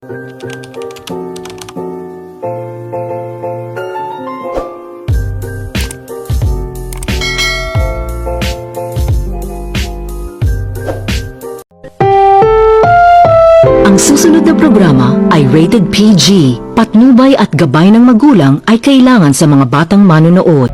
Ang susunod na programa ay rated PG. Patnubay at gabay ng magulang ay kailangan sa mga batang manonood.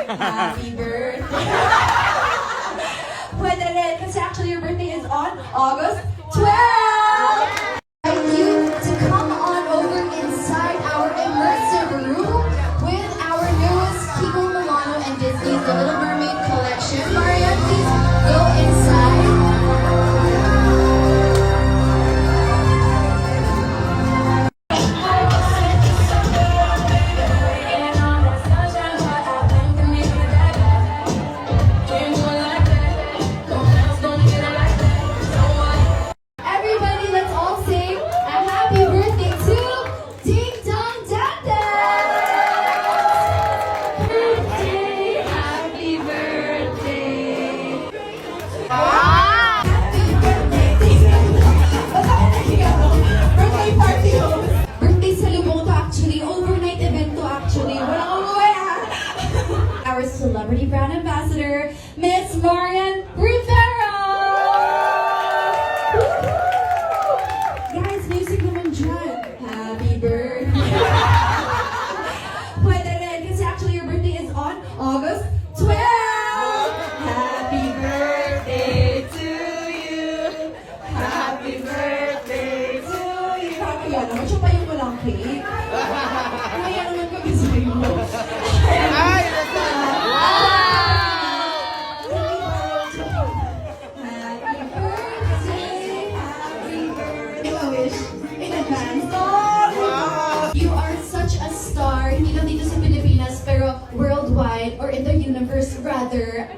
Happy birthday! Pwede rin, kasi actually your birthday is on August 12! I invite you to come on over inside our immersive room with our newest Kiko Milano and Disney's The Little Mermaid collection. Marian, please go inside. Our celebrity brand ambassador, Miss Marian Rivera! Guys, music naman dyan. Happy birthday! Pwede rin, kasi actually your birthday is on August 12! Happy birthday to you! Happy birthday to you! Kaya naman, siya pa yung walang cake. Kaya naman kami sa'yo. You are such a star, hindi lang dito sa Pilipinas, pero worldwide or in the universe rather.